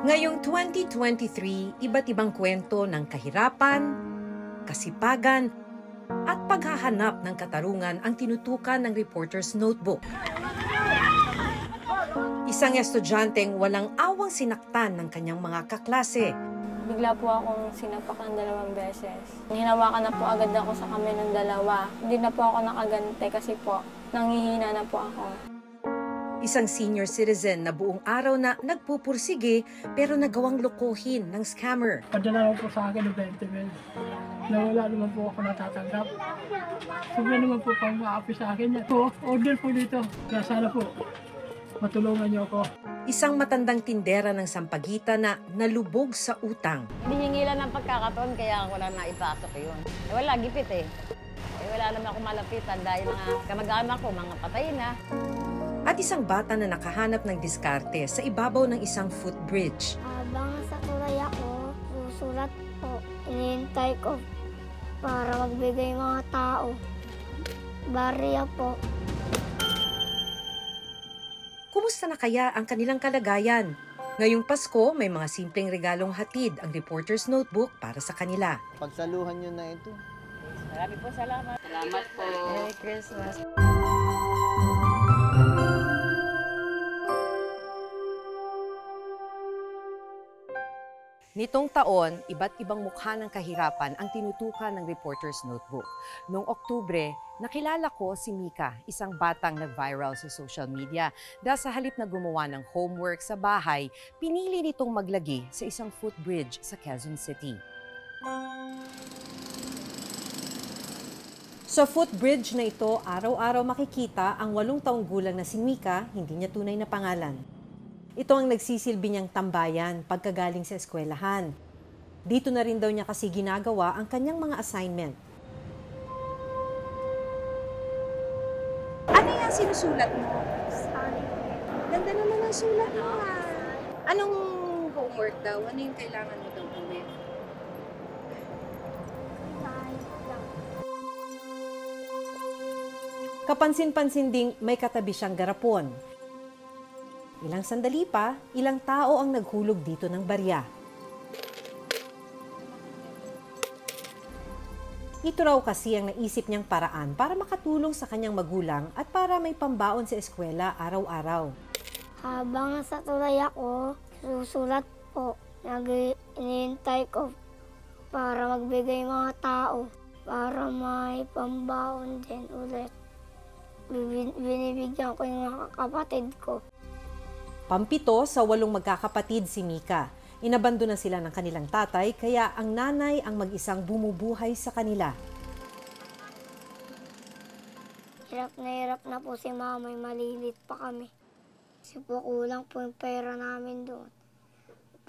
Ngayong 2023, iba't ibang kwento ng kahirapan, kasipagan, at paghahanap ng katarungan ang tinutukan ng Reporter's Notebook. Isang estudyanteng walang awang sinaktan ng kanyang mga kaklase. Bigla po akong sinapak ng 2 beses. Hinawakan na po agad ako sa kamay ng 2. Hindi na po ako nakagante kasi po nanghihina na po ako. Isang senior citizen na buong araw na nagpupursige pero nagawang lokohin ng scammer. Padala naman po sa akin ng 20 mil. Nawala naman po ako natatanggap. Sobra naman po pang maapi sa akin yan. Order po dito. Kaya sana po matulungan niyo ako. Isang matandang tindera ng Sampaguita na nalubog sa utang. Bihingilan ng pagkakataon kaya ako lang naipasok yun. Wala, gipit eh. Wala naman ako malapitan dahil mga kamag-anak ko, mga patay na. At isang bata na nakahanap ng diskarte sa ibabaw ng isang footbridge. Habang sa tulay ako, susulat po. Inihintay ko para magbigay mga tao. Barya po. Kumusta na kaya ang kanilang kalagayan? Ngayong Pasko, may mga simpleng regalong hatid ang Reporter's Notebook para sa kanila. Pagsaluhan nyo na ito. Marami po salamat. Salamat po. Merry Christmas. Nitong taon, iba't ibang mukha ng kahirapan ang tinutukan ng Reporter's Notebook. Noong Oktubre, nakilala ko si Mika, isang batang nag-viral sa social media dahil sa halip na gumawa ng homework sa bahay, pinili nitong maglagi sa isang footbridge sa Quezon City. Sa footbridge na ito, araw-araw makikita ang 8 taong gulang na si Mika, hindi niya tunay na pangalan. Ito ang nagsisilbi niyang tambayan pagkagaling sa eskwelahan. Dito na rin daw niya kasi ginagawa ang kanyang mga assignment. Ano yung sinusulat mo? Sorry. Ganda naman ang sulat mo ha. Anong homework daw? Ano yung kailangan mo daw gawin? Kapansin-pansin ding may katabi siyang garapon. Ilang sandali pa, ilang tao ang naghulog dito ng barya. Ito raw kasi ang naisip niyang paraan para makatulong sa kanyang magulang at para may pambaon sa eskwela araw-araw. Habang sa tulay ako, susulat po. Inihintay ko para magbigay mga tao. Para may pambaon din ulit. Binibigyan ko yung mga kapatid ko. Pampito sa 8 magkakapatid si Mika. Inabando na sila ng kanilang tatay kaya ang nanay ang mag-isang bumubuhay sa kanila. Hirap na po si mama, malilit pa kami. Kasi po kulang po yung pera namin doon.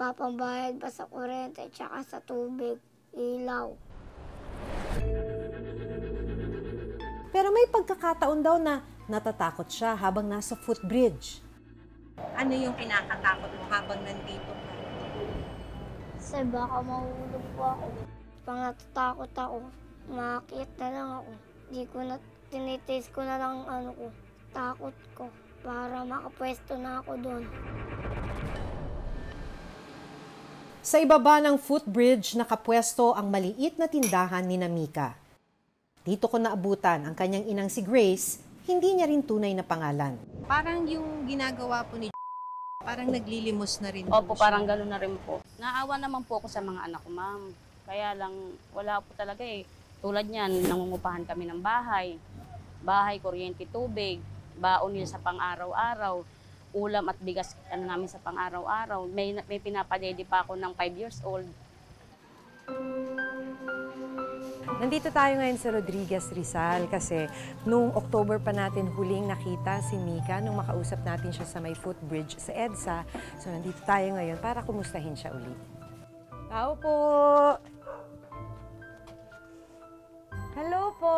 Papambayad pa sa kuryente at sa tubig, ilaw. Pero may pagkakataon daw na natatakot siya habang nasa footbridge. Ano yung kinakatakot mo habang nandito ka? Kasi baka mahulog po ako. Pag natatakot ako, makakit na lang ako. Tinitaste ko na lang takot ko para makapwesto na ako doon. Sa ibaba ng footbridge, nakapwesto ang maliit na tindahan ni Mika. Dito ko naabutan ang kanyang inang si Grace, hindi niya rin tunay na pangalan. Parang yung ginagawa po ni parang naglilimos na rin. Opo, parang gano'n na rin po. Naawa naman po ako sa mga anak ko, ma'am. Kaya lang, wala po talaga eh. Tulad niyan, nangungupahan kami ng bahay. Bahay, kuryente, tubig. Baon nila sa pang-araw-araw. Ulam at bigas namin sa pang-araw-araw. May pinapadede pa ako ng 5 years old. Nandito tayo ngayon sa Rodriguez, Rizal kasi noong October pa natin huling nakita si Mika nung makausap natin siya sa may footbridge sa EDSA. So nandito tayo ngayon para kumustahin siya ulit. Tao po! Hello po!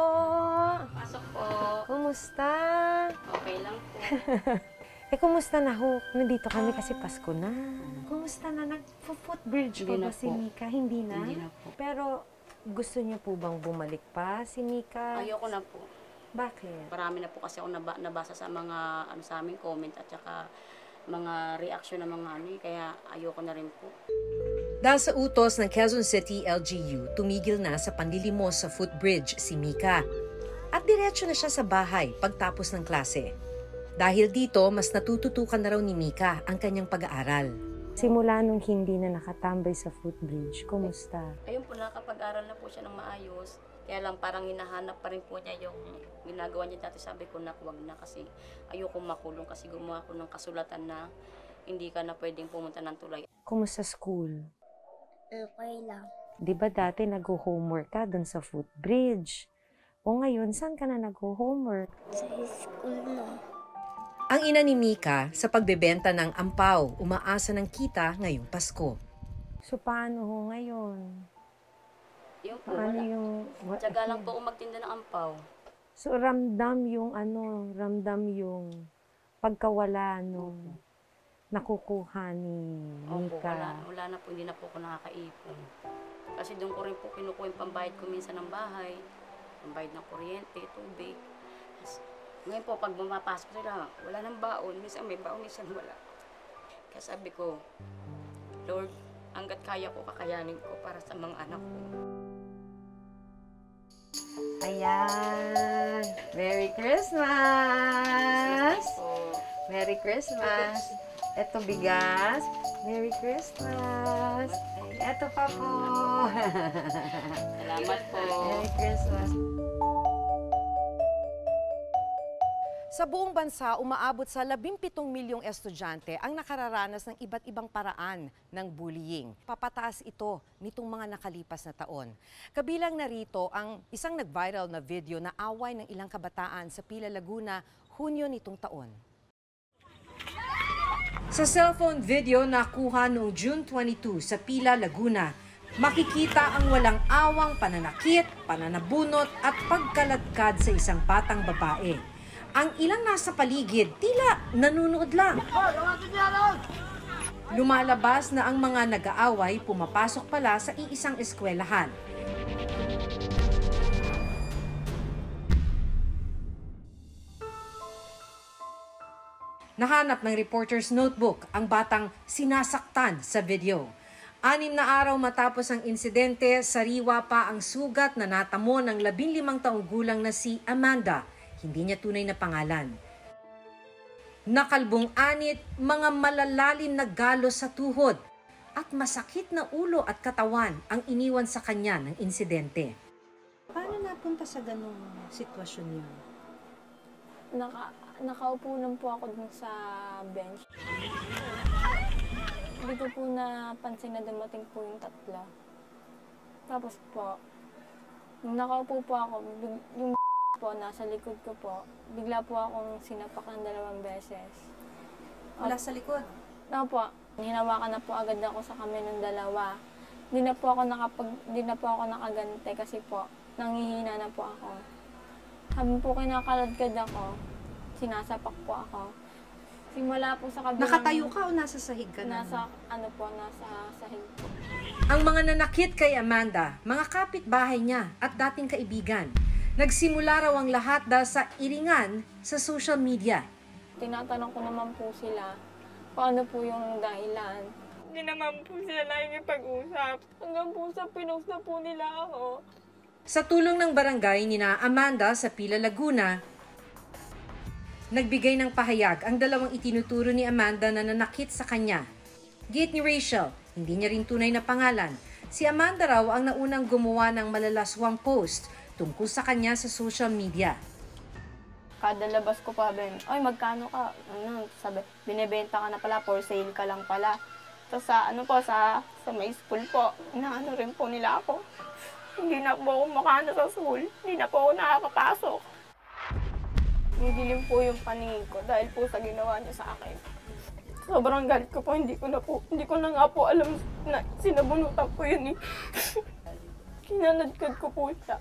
Pasok po. Kumusta? Okay lang po. Kumusta na ho? Nandito kami kasi Pasko na. Kumusta na? Nag-footbridge pa ba si Mika? Hindi na? Hindi na po. Pero gusto niya po bang bumalik pa si Mika? Ayoko na po. Bakit? Marami na po kasi ako nabasa sa mga sa aming comment at saka mga reaksyon ng mga ano, kaya ayoko na rin po. Dahil sa utos ng Quezon City LGU, tumigil na sa panlilimos sa footbridge si Mika. At diretso na siya sa bahay pagtapos ng klase. Dahil dito, mas natututukan na raw ni Mika ang kanyang pag-aaral. Simula nung hindi na nakatambay sa footbridge, kumusta? Ayun po, nakapag-aral na po siya ng maayos. Kaya lang parang hinahanap pa rin po niya yung ginagawa niya dati. Sabi ko na huwag na kasi ayoko makulong kasi gumawa ko ng kasulatan na hindi ka na pwedeng pumunta ng tulay. Kumusta school? Okay lang. Di ba dati nag-homework ka dun sa footbridge? O ngayon, saan ka na nag-homework? Sa school na. Ang ina ni Mika sa pagbebenta ng ampaw, umaasa ng kita ngayong Pasko. So, paano ho ngayon? Yun po, Paano wala. yung... Tsaga lang po ako magtinda ng ampaw. So, ramdam yung pagkawala nung nakukuha ni Opo, Mika. wala na po, hindi na po ako nakakaipon. Kasi doon ko rin po kinukuha yung pambayad ko minsan ng bahay, pambayad ng kuryente, tubig. Ngayon po, pag bumapasok sila, wala nang baon. Minsan may baon, minsan wala. Kaya sabi ko, Lord, hanggat kaya ko, kakayanin ko para sa mga anak ko. Ayan! Merry Christmas! Po. Merry Christmas! Eto bigas. Merry Christmas! Eto pa po! Salamat po. Merry Christmas! Sa buong bansa, umaabot sa 17 milyong estudyante ang nakararanas ng iba't ibang paraan ng bullying. Papataas ito nitong mga nakalipas na taon. Kabilang narito ang isang nag-viral na video na away ng ilang kabataan sa Pila, Laguna, Hunyo nitong taon. Sa cellphone video na kuha noong June 22 sa Pila, Laguna, makikita ang walang awang pananakit, pananabunot at pagkaladkad sa isang batang babae. Ang ilang nasa paligid, tila nanunood lang. Lumalabas na ang mga nag-aaway pumapasok pala sa iisang eskwelahan. Nahanap ng reporter's notebook ang batang sinasaktan sa video. 6 na araw matapos ang insidente, sariwa pa ang sugat na natamo ng 15 taong gulang na si Amanda. Hindi niya tunay na pangalan. Nakalbong anit, mga malalalim na galos sa tuhod at masakit na ulo at katawan ang iniwan sa kanya ng insidente. Paano napunta sa ganong sitwasyon niya? Nakaupo lang po ako dun sa bench. Hindi ko po napansin na dumating po yung tatlo. Tapos po, nung nakaupo po ako, yung po nasa likod ko po, bigla po akong sinapak ng 2 beses. Wala sa likod? Po, hinawakan na po agad ako sa kamay ng 2. Hindi na po ako nakagante kasi po, nanghihina na po ako. Habang po kinakaladkad ako, sinasapak po ako. Simula po sa kabilang... Nakatayo ka o nasa sahig ka na? Nasa sahig po. Ang mga nanakit kay Amanda, mga kapitbahay niya at dating kaibigan. Nagsimula raw ang lahat dahil sa iringan sa social media. Tinatanong ko naman po sila kung ano po yung dahilan. Hindi naman po sila nakikipag-usap. Hanggang po sa pinost na po nila ako. Sa tulong ng barangay ni na Amanda sa Pila, Laguna, nagbigay ng pahayag ang 2 itinuturo ni Amanda na nanakit sa kanya. Gate ni Rachel, hindi niya rin tunay na pangalan. Si Amanda raw ang naunang gumawa ng malalaswang post tungkol sa kanya sa social media. Kada labas ko pa, ay magkano ka? Sabi, binibenta ka na pala, for sale ka lang pala. Tapos sa may school po, inaano rin po nila ako. Hindi na po ako makano sa school, hindi na po ako nakakapasok. Nidilim po yung paningin ko dahil po sa ginawa niya sa akin. Sobrang galit ko po, hindi ko na nga po alam na sinabunutan ko yun eh. Kinanadkad ko po siya.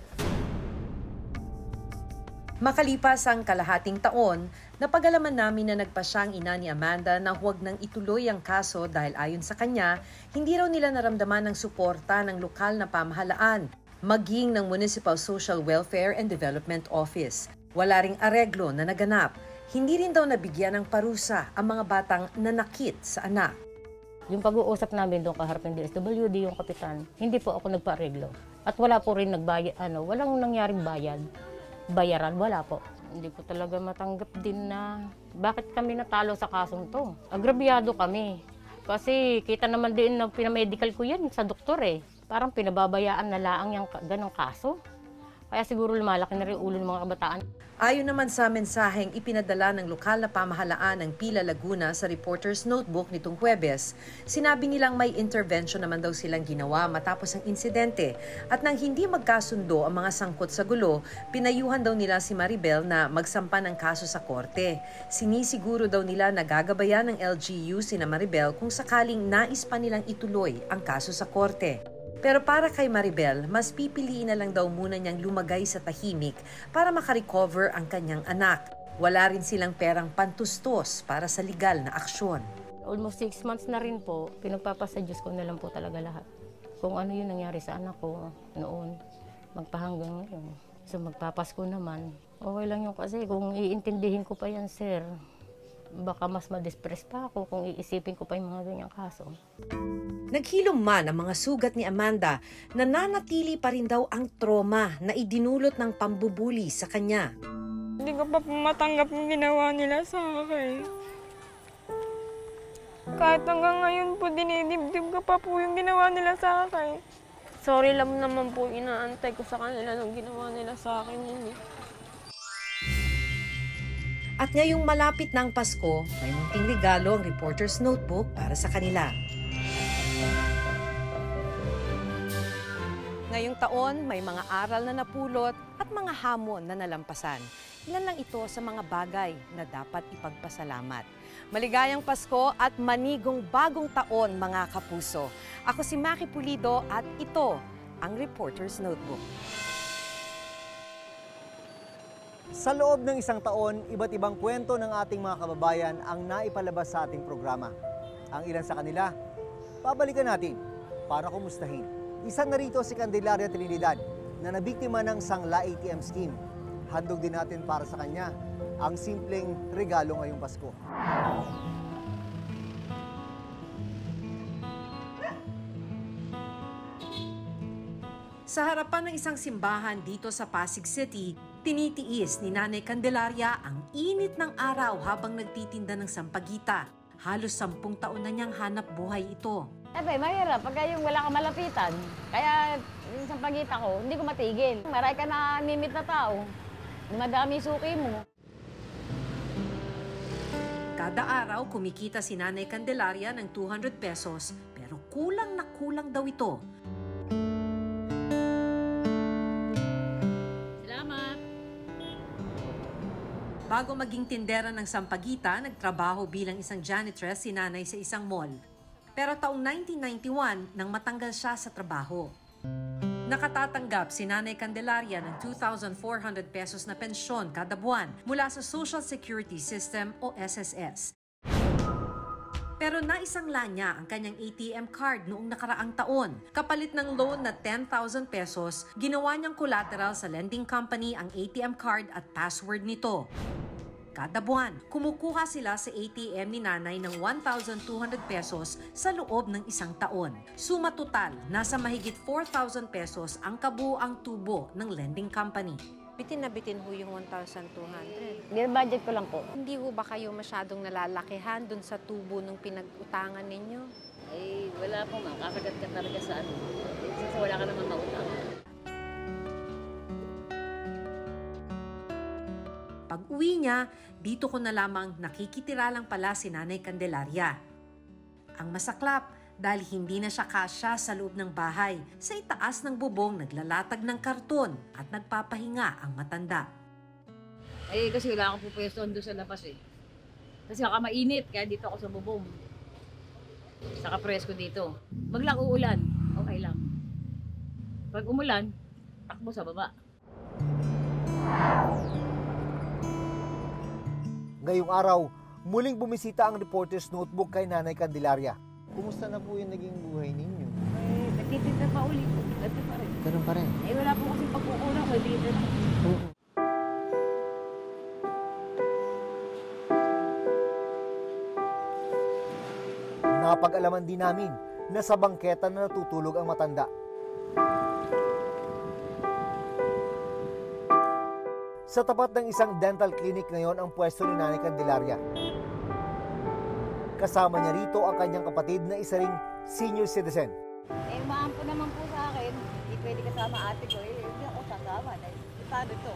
Makalipas ang kalahating taon, napag-alaman namin na nagpasya ang ina ni Amanda na huwag nang ituloy ang kaso dahil ayon sa kanya, hindi raw nila naramdaman ng suporta ng lokal na pamahalaan, maging ng Municipal Social Welfare and Development Office. Wala ring areglo na naganap. Hindi rin daw nabigyan ng parusa ang mga batang nanakit sa anak. Yung pag-uusap namin doon kaharap ng DSWD, yung kapitan, hindi po ako nagpa-areglo. At wala po rin walang nangyaring bayaran, wala po. Hindi ko talaga matanggap din na bakit kami natalo sa kasong to. Agrabyado kami. Kasi kita naman din na pinamedical ko yan sa doktor eh. Parang pinababayaan na laang yung ganong kaso. Kaya siguro lumalaki na rin ulo ng mga kabataan. Ayon naman sa mensaheng ipinadala ng lokal na pamahalaan ng Pila, Laguna sa Reporter's Notebook nitong Huwebes, sinabi nilang may intervention naman daw silang ginawa matapos ang insidente at nang hindi magkasundo ang mga sangkot sa gulo, pinayuhan daw nila si Maribel na magsampa ng kaso sa korte. Sinisiguro daw nila na gagabayan ng LGU sina Maribel kung sakaling nais pa nilang ituloy ang kaso sa korte. Pero para kay Maribel, mas pipiliin na lang daw muna niyang lumagay sa tahimik para makarecover ang kanyang anak. Wala rin silang perang pantustos para sa legal na aksyon. Almost 6 months na rin po, pinagpapasa Diyos ko na lang po talaga lahat. Kung ano yung nangyari sa anak ko noon, magpahanggang ngayon. So magpapasko naman, okay lang yun kasi kung iintindihin ko pa yan, sir, baka mas ma-depress pa ako kung iisipin ko pa yung mga ganyang kaso. Naghilom man ang mga sugat ni Amanda, nananatili pa rin daw ang trauma na idinulot ng pambubuli sa kanya. Hindi ko pa matanggap yung ginawa nila sa akin. Kahit hanggang ngayon po, dinidibdib ko pa po yung ginawa nila sa akin. Sorry lang naman po, inaantay ko sa kanila nung ginawa nila sa akin yun eh. At ngayong malapit na ang Pasko, may munting regalo ang Reporter's Notebook para sa kanila. Ngayong taon, may mga aral na napulot at mga hamon na nalampasan. Ilan lang ito sa mga bagay na dapat ipagpasalamat. Maligayang Pasko at manigong bagong taon, mga kapuso. Ako si Maki Pulido at ito ang Reporter's Notebook. Sa loob ng isang taon, iba't ibang kwento ng ating mga kababayan ang naipalabas sa ating programa. Ang ilan sa kanila, babalikan natin para kumustahin. Isa na rito si Candelaria Trinidad na nabiktima ng Sangla ATM scheme. Handog din natin para sa kanya ang simpleng regalo ngayong Pasko. Sa harapan ng isang simbahan dito sa Pasig City, tinitiis ni Nanay Candelaria ang init ng araw habang nagtitinda ng sampagita. Halos 10 taon na niyang hanap buhay ito. Mahirap pagka yung wala ka malapitan. Kaya yung sampagita ko, hindi ko matigil. Maray ka na mimit na tao. Madami suki mo. Kada araw, kumikita si Nanay Candelaria ng 200 pesos, pero kulang na kulang daw ito. Salamat! Bago maging tindera ng sampagita, nagtrabaho bilang isang janitress si Nanay sa isang mall. Pero taong 1991 nang matanggal siya sa trabaho. Nakatatanggap si Nanay Candelaria ng 2,400 pesos na pensyon kada buwan mula sa Social Security System o SSS. Pero naisangla niya ang kanyang ATM card noong nakaraang taon. Kapalit ng loan na 10,000 pesos, ginawa niyang collateral sa lending company ang ATM card at password nito. Kada buwan, kumukuha sila sa ATM ni Nanay ng 1,200 pesos sa loob ng isang taon. Suma total, nasa mahigit 4,000 pesos ang kabuuang tubo ng lending company. Bitin na bitin ho yung 1,200. Budget ko lang po. Hindi ho ba kayo masyadong nalalakihan dun sa tubo ng pinag-utangan ninyo? Eh, wala po ma'am. Kakagat ka talaga sa ano. Kasi wala ka naman mautang. Pag-uwi niya, dito ko na lamang nakikitira lang pala si Nanay Candelaria. Ang masaklap, dahil hindi na siya kasya sa loob ng bahay, sa itaas ng bubong naglalatag ng karton at nagpapahinga ang matanda. Eh, kasi wala akong pupwestohan doon sa labas eh. Kasi baka mainit, kaya dito ako sa bubong. Saka presko dito. Maglang uulan, okay lang. Pag umulan, takbo sa baba. Ngayong araw, muling bumisita ang Reporter's Notebook kay Nanay Candelaria. Kumusta na po yung naging buhay ninyo? Eh, nagtitinda pa ulit. Dati pa rin. Ganun pa rin. Eh, wala po kasi pagkukulang. May dito na. Napag-alaman din namin na sa bangketa na natutulog ang matanda. Sa tapat ng isang dental clinic ngayon ang pwesto ni Nanay Candelaria. Kasama niya rito ang kanyang kapatid na isa ring senior citizen. Maampo naman po sa akin. Hindi pwede kasama ate ko. Hindi ako sasama. Paano to?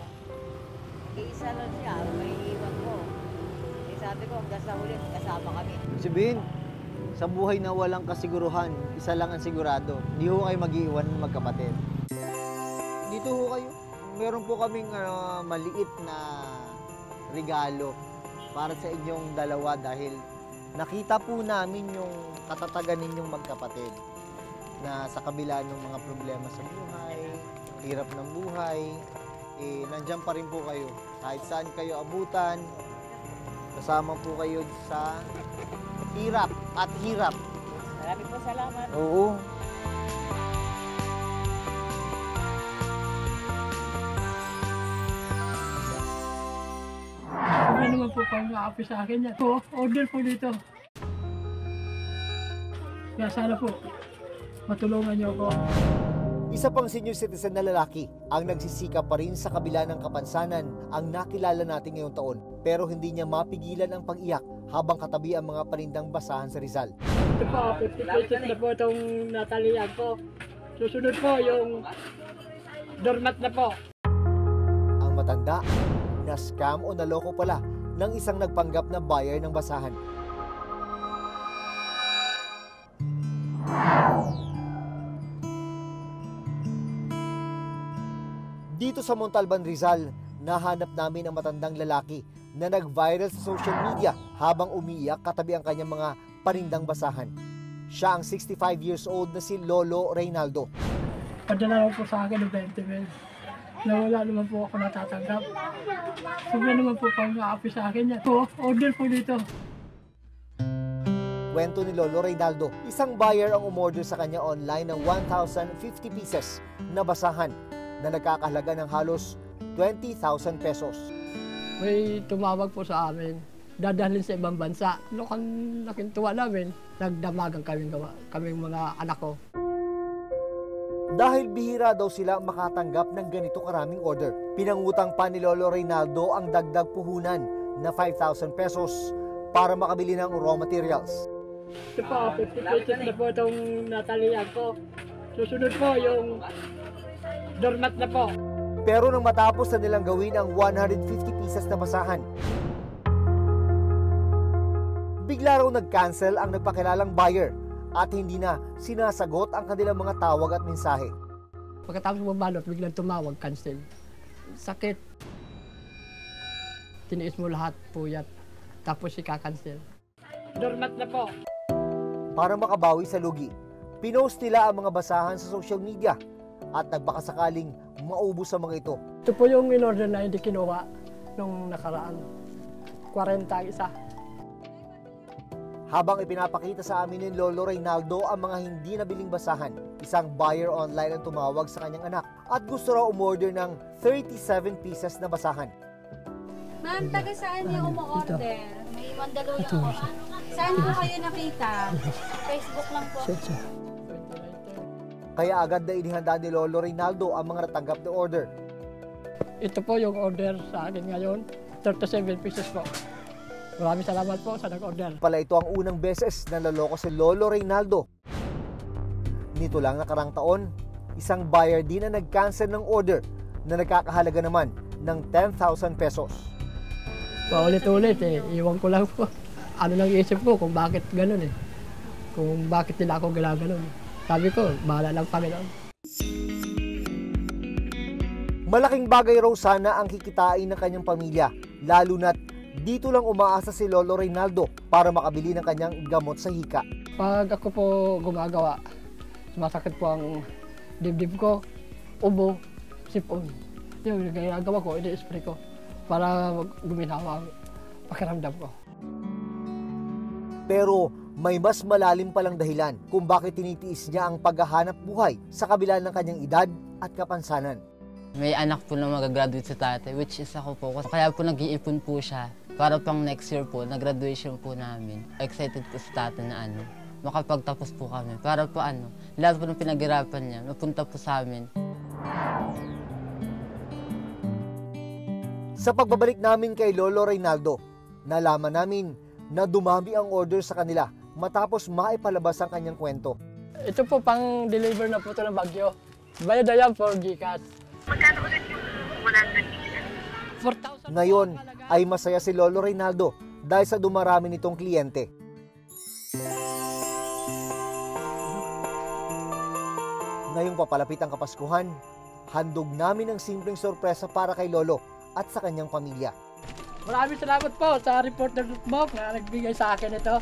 Isa lang siya. May iwan ko. Sabi ko, hanggang sa huli, kasama kami. Sabihin, sa buhay na walang kasiguruhan, isa lang ang sigurado. Hindi ho kayo mag-iiwan ng magkapatid. Dito ho kayo. Meron po kaming maliit na regalo para sa inyong dalawa dahil nakita po namin yung katatagan ninyong magkapatid na sa kabila ng mga problema sa buhay, hirap ng buhay, nandyan pa rin po kayo. Kahit saan kayo abutan, kasama po kayo sa hirap at hirap. Maraming po salamat. Oo. Ano naman po pang aapi sa akin yan. Po, order po dito. Kaya sana po, matulungan niyo ako. Isa pang senior citizen na lalaki ang nagsisikap pa rin sa kabila ng kapansanan ang nakilala natin ngayong taon. Pero hindi niya mapigilan ang pag-iyak habang katabi ang mga panindang basahan sa Rizal. Ito po, 50 pesos na po itong natalian ko. Susunod po yung doormat na po. Ang matanda, na-scam o naloko pala ng isang nagpanggap na buyer ng basahan. Dito sa Montalban, Rizal, nahanap namin ang matandang lalaki na nag-viral sa social media habang umiiyak katabi ang kanyang mga panindang basahan. Siya ang 65 years old na si Lolo Reynaldo. Padala naman po sa akin ng 20 mil. Na wala naman po ako natatanggap. Sobra naman po pang aapi sa akin yan. Po, order po dito. Kwento ni Lolo Reynaldo, isang buyer ang umorder sa kanya online ng 1,050 pieces na basahan na nagkakahalaga ng halos 20,000 pesos. May tumawag po sa amin. Dadalhin sa ibang bansa. Laking tuwa namin. Nagdamagan kaming mga anak ko. Dahil bihira daw sila makatanggap ng ganito karaming order. Pinangutang pa ni Lolo Reynaldo ang dagdag puhunan na 5,000 pesos para makabili ng raw materials. Ito po, 50 pesos na po itong natalian ko. Susunod po yung doormat na po. Pero nang matapos na nilang gawin ang 150 pieces na basahan, bigla raw nag-cancel ang nagpakilalang buyer at hindi na sinasagot ang kanilang mga tawag at mensahe. Pagkatapos mabalot, biglang tumawag, cancel. Sakit. Tiniis mo lahat, puyat. Tapos ika-cancel. Doormat na po. Para makabawi sa lugi, pinost nila ang mga basahan sa social media at nagbakasakaling maubos sa mga ito. Ito po yung in-order na hindi kinuha nung nakaraan. 40 isa. Habang ipinapakita sa amin ni Lolo Reynaldo ang mga hindi nabiling basahan, isang buyer online ang tumawag sa kanyang anak at gusto raw umorder ng 37 pieces na basahan. Ma'am, taga saan niyo umu-order? May Mandaluyong ako. Saan po kayo nakita? Facebook lang po. Kaya agad na inihanda ni Lolo Reynaldo ang mga natanggap na order. Ito po yung order sa akin ngayon, 37 pieces po. Maraming salamat po sa nag-order. Pala ito ang unang beses na naloko si Lolo Reynaldo. Nito lang nakarang taon, isang buyer din na nag-cancel ng order na nagkakahalaga naman ng 10,000 pesos. Paulit-ulit iwan ko lang po. Ano nang isip ko kung bakit ganun Kung bakit nila ako ginaganon. Sabi ko, bahala lang kami noon. Malaking bagay raw sana ang kikitain ng kanyang pamilya, lalo na't dito lang umaasa si Lolo Reynaldo para makabili ng kanyang gamot sa hika. Pag ako po gumagawa, sumasakit po ang dibdib ko, ubo, sipon. Yung ginagawa ko, ini-spray ko para guminawa ang pakiramdam ko. Pero may mas malalim palang dahilan kung bakit tinitiis niya ang paghahanap buhay sa kabila ng kanyang edad at kapansanan. May anak po na magagraduate sa tatay, which is ako po. Kaya po nag-iipon po siya para pang next year po, na graduation po namin. Excited po sa tatay na makapagtapos po kami. Para po lahat po ng pinaghirapan niya, mapunta po sa amin. Sa pagbabalik namin kay Lolo Reynaldo, nalaman namin na dumami ang order sa kanila matapos maipalabas ang kanyang kwento. Ito po pang deliver na po ito ng Baguio. Bayad na yan for GCash. Magkano ulit yung 100 4,000. Ngayon ay masaya si Lolo Reynaldo dahil sa dumarami nitong kliyente. Ngayong papalapit ang Kapaskuhan, handog namin ang simpleng sorpresa para kay Lolo at sa kanyang pamilya. Maraming salamat po sa reporter mo na nagbigay sa akin ito.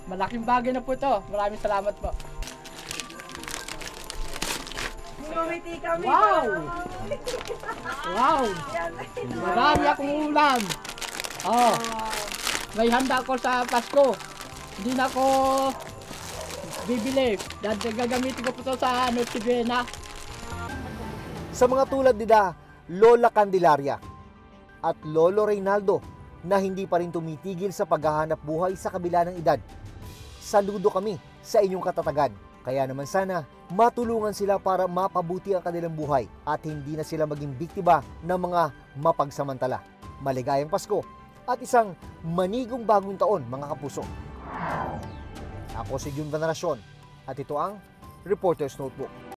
Malaking bagay na po ito. Maraming salamat po. Ngumiti kami. Wow! Wow! Marami akong ulam. Oh, may handa ko sa Pasko. Hindi na ako bibili. Dahil gagamitin ko po ito sa Noche Buena. Sa mga tulad nila, Lola Candelaria at Lolo Reynaldo na hindi pa rin tumitigil sa paghahanap buhay sa kabila ng edad. Saludo kami sa inyong katatagan. Kaya naman sana matulungan sila para mapabuti ang kanilang buhay at hindi na sila maging biktima ng mga mapagsamantala. Maligayang Pasko at isang manigong bagong taon, mga kapuso. Ako si Jun Veneracion at ito ang Reporter's Notebook.